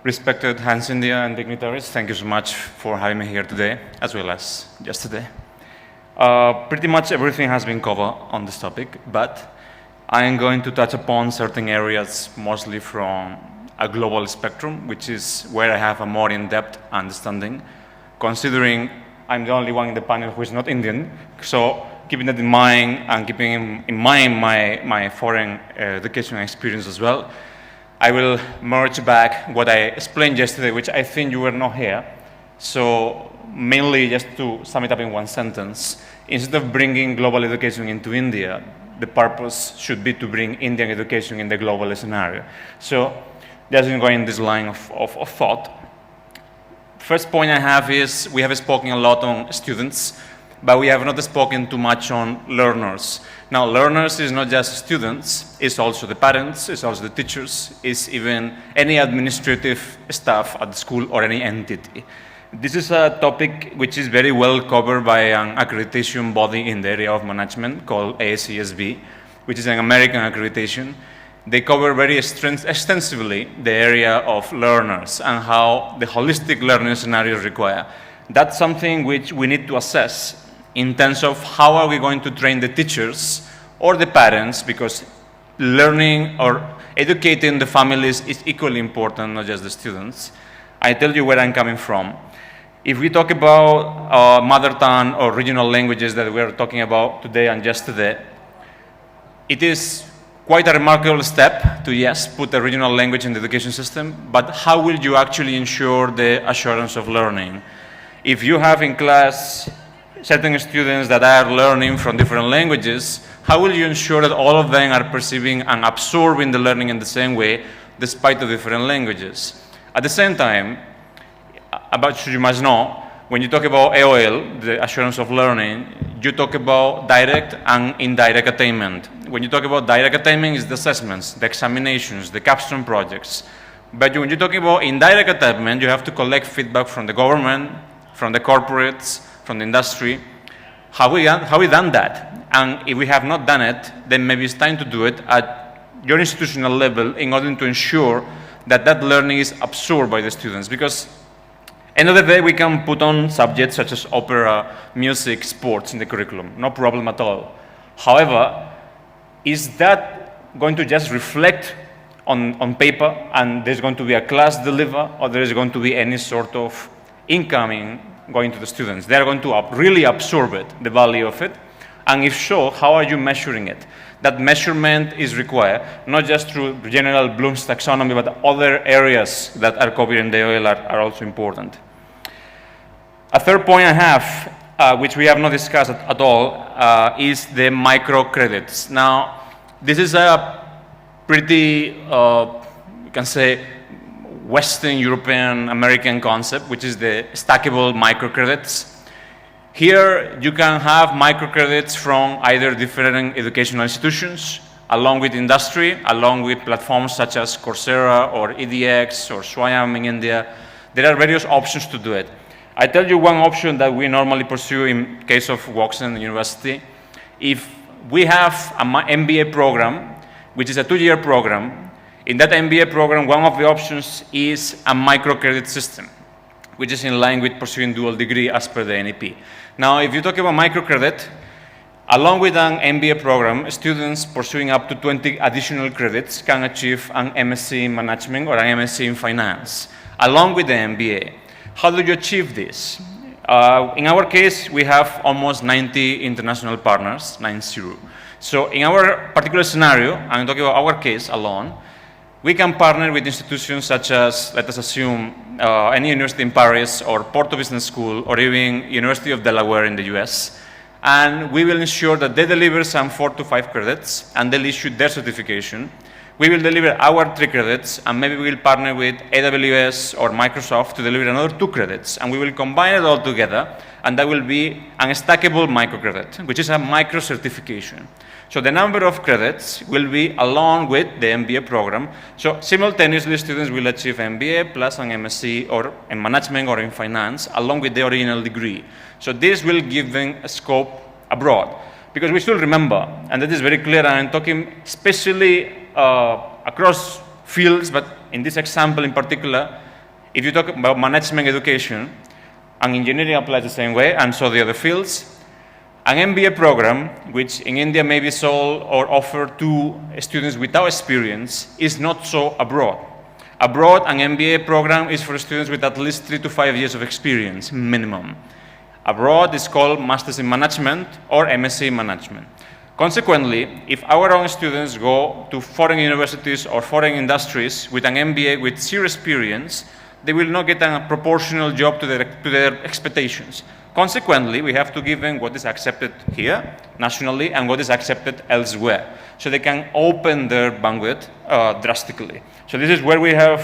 Respected Hans India and dignitaries, thank you so much for having me here today, as well as yesterday. Pretty much everything has been covered on this topic, but I am going to touch upon certain areas, mostly from a global spectrum, which is where I have a more in-depth understanding, considering I'm the only one in the panel who is not Indian. So keeping that in mind and keeping in mind my foreign education experience as well, I will merge back what I explained yesterday, which I think you were not here. So mainly, just to sum it up in one sentence, instead of bringing global education into India, the purpose should be to bring Indian education in the global scenario. So just going in this line of thought. First point I have is we have spoken a lot on students, but we have not spoken too much on learners. Now, learners is not just students, it's also the parents, it's also the teachers, it's even any administrative staff at the school or any entity. This is a topic which is very well covered by an accreditation body in the area of management called ASCSB, which is an American accreditation. They cover very extensively the area of learners and how the holistic learning scenarios require. That's something which we need to assess in terms of how are we going to train the teachers or the parents, because learning or educating the families is equally important, not just the students. I tell you where I'm coming from. If we talk about mother tongue or regional languages that we're talking about today and yesterday, it is quite a remarkable step to, yes, put a regional language in the education system, but how will you actually ensure the assurance of learning? If you have in class certain students that are learning from different languages, how will you ensure that all of them are perceiving and absorbing the learning in the same way, despite the different languages? At the same time, you must know, when you talk about AOL, the assurance of learning, you talk about direct and indirect attainment. When you talk about direct attainment, it's the assessments, the examinations, the capstone projects. But when you're talking about indirect attainment, you have to collect feedback from the government, from the corporates, from the industry. How we done that? And if we have not done it, then maybe it's time to do it at your institutional level in order to ensure that that learning is absorbed by the students. Because end of the day, we can put on subjects such as opera, music, sports in the curriculum. No problem at all. However, is that going to just reflect on paper and there's going to be a class deliver, or there is going to be any sort of incoming going to the students? They're going to really absorb it, the value of it. And if so, how are you measuring it? That measurement is required, not just through general Bloom's taxonomy, but other areas that are covered in the OL are also important. A third point I have, which we have not discussed at all, is the microcredits. Now, this is a pretty, you can say, Western European American concept, which is the stackable microcredits. Here, you can have microcredits from either different educational institutions, along with industry, along with platforms such as Coursera or EDX or Swayam in India. There are various options to do it. I tell you one option that we normally pursue in case of Washington University. If we have an MBA program, which is a 2-year program, in that MBA program, one of the options is a microcredit system, which is in line with pursuing dual degree as per the NEP. Now, if you talk about microcredit, along with an MBA program, students pursuing up to 20 additional credits can achieve an MSc in management or an MSc in finance, along with the MBA. How do you achieve this? In our case, we have almost 90 international partners, 90. So in our particular scenario, I'm talking about our case alone, we can partner with institutions such as, let us assume, any university in Paris or Porto Business School or even University of Delaware in the US. And we will ensure that they deliver some 4 to 5 credits and they'll issue their certification. We will deliver our 3 credits, and maybe we will partner with AWS or Microsoft to deliver another 2 credits, and we will combine it all together, and that will be an stackable microcredit, which is a micro certification. So the number of credits will be along with the MBA program. So simultaneously, students will achieve MBA plus an MSc or in management or in finance, along with the original degree. So this will give them a scope abroad. Because we should remember, and that is very clear, and I'm talking especially across fields, but in this example in particular, if you talk about management education, and engineering applies the same way, and so the other fields, an MBA program, which in India may be sold or offered to students without experience, is not so abroad. Abroad, an MBA program is for students with at least 3 to 5 years of experience, minimum. Abroad, it's called Masters in Management or MSc in Management. Consequently, if our own students go to foreign universities or foreign industries with an MBA with zero experience, they will not get a proportional job to their expectations. Consequently, we have to give them what is accepted here, nationally, and what is accepted elsewhere, so they can open their bandwidth drastically. So this is where we have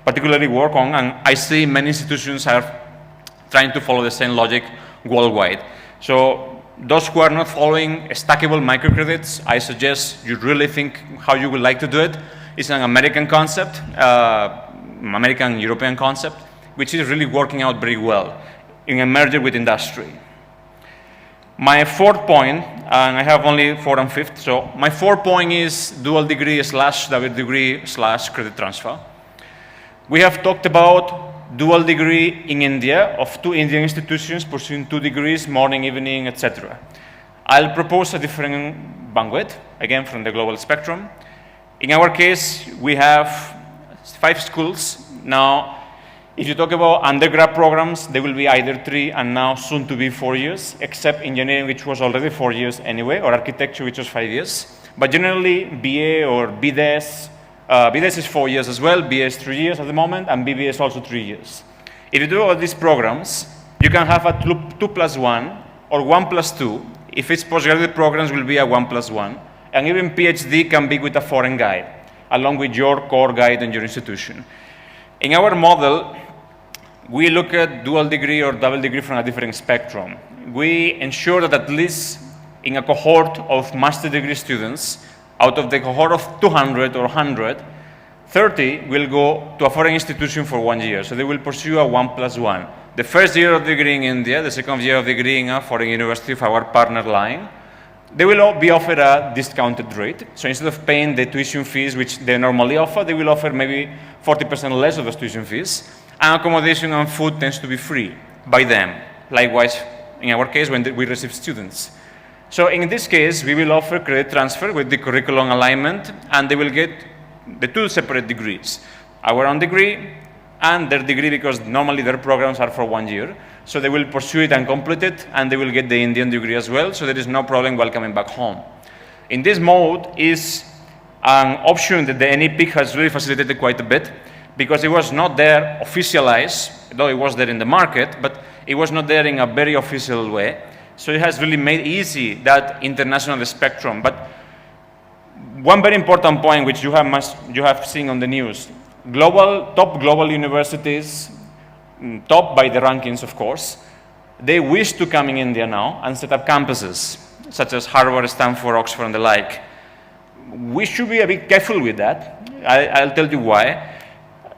particularly worked on, and I see many institutions are trying to follow the same logic worldwide. So those who are not following stackable microcredits, I suggest you really think how you would like to do it. It's an American concept, American European concept, which is really working out very well in a merger with industry. My fourth point, and I have only fourth and fifth, so my fourth point is dual degree / double degree / credit transfer. We have talked about dual degree in India of 2 Indian institutions pursuing 2 degrees, morning, evening, etc. I'll propose a different bandwidth, again from the global spectrum. In our case, we have 5 schools. Now, if you talk about undergrad programs, they will be either 3 and now soon to be 4 years, except engineering, which was already 4 years anyway, or architecture, which was 5 years. But generally, BA or BDES, BDES is 4 years as well, BA is 3 years at the moment, and BBA is also 3 years. If you do all these programs, you can have a 2+1 or 1+2. If it's postgraduate programs, will be a 1+1. And even PhD can be with a foreign guide, along with your core guide and your institution. In our model, we look at dual degree or double degree from a different spectrum. We ensure that at least in a cohort of master degree students, out of the cohort of 200 or 100, 30 will go to a foreign institution for 1 year. So they will pursue a 1+1. The first year of degree in India, the second year of degree in a foreign university of our partner line, they will all be offered a discounted rate. So instead of paying the tuition fees which they normally offer, they will offer maybe 40% less of those tuition fees. And accommodation and food tends to be free by them. Likewise, in our case, when we receive students. So in this case, we will offer credit transfer with the curriculum alignment, and they will get the 2 separate degrees. Our own degree and their degree, because normally their programs are for 1 year. So they will pursue it and complete it, and they will get the Indian degree as well, so there is no problem while coming back home. In this mode is an option that the NEP has really facilitated quite a bit, because it was not there officialized, though it was there in the market, but it was not there in a very official way. So it has really made easy that international spectrum. But one very important point which you have seen on the news, top global universities, top by the rankings, of course, they wish to come in India now and set up campuses, such as Harvard, Stanford, Oxford, and the like. We should be a bit careful with that. I'll tell you why.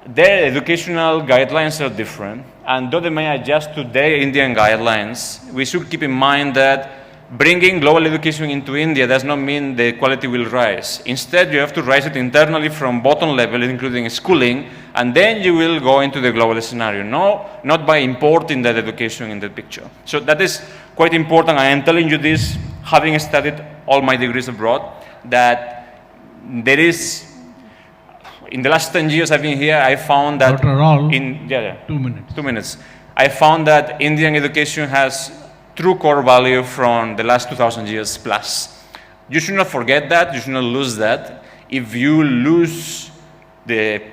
Their educational guidelines are different, and though they may adjust to their Indian guidelines, we should keep in mind that bringing global education into India does not mean the quality will rise. Instead, you have to raise it internally from bottom level, including schooling, and then you will go into the global scenario. No, not by importing that education in the picture. So that is quite important. I am telling you this, having studied all my degrees abroad, that there is, in the last 10 years I've been here, I found that Dr. Raul, 2 minutes. 2 minutes. I found that Indian education has true core value from the last 2,000 years plus. You should not forget that, you should not lose that. If you lose the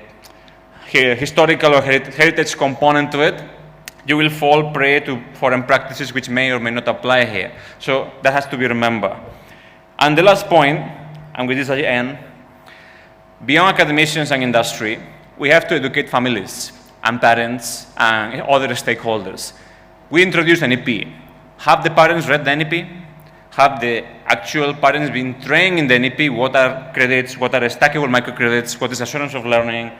historical or heritage component to it, you will fall prey to foreign practices which may or may not apply here. So that has to be remembered. And the last point, and with this I end, beyond academicians and industry, we have to educate families and parents and other stakeholders. We introduced an NEP. Have the parents read the NEP? Have the actual parents been trained in the NEP? What are credits? What are stackable microcredits? What is assurance of learning?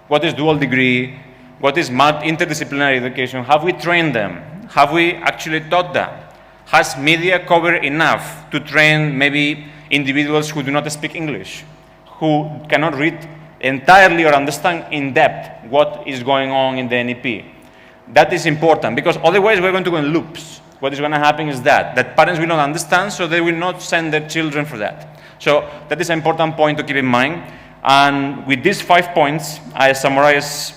What is dual degree? What is interdisciplinary education? Have we trained them? Have we actually taught them? Has media covered enough to train maybe individuals who do not speak English, who cannot read entirely or understand in depth what is going on in the NEP. That is important, because otherwise we're going to go in loops. What is going to happen is that parents will not understand, so they will not send their children for that. So that is an important point to keep in mind. And with these 5 points, I summarize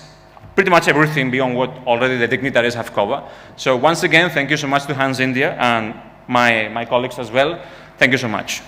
pretty much everything beyond what already the dignitaries have covered. So once again, thank you so much to Hans India and my colleagues as well. Thank you so much.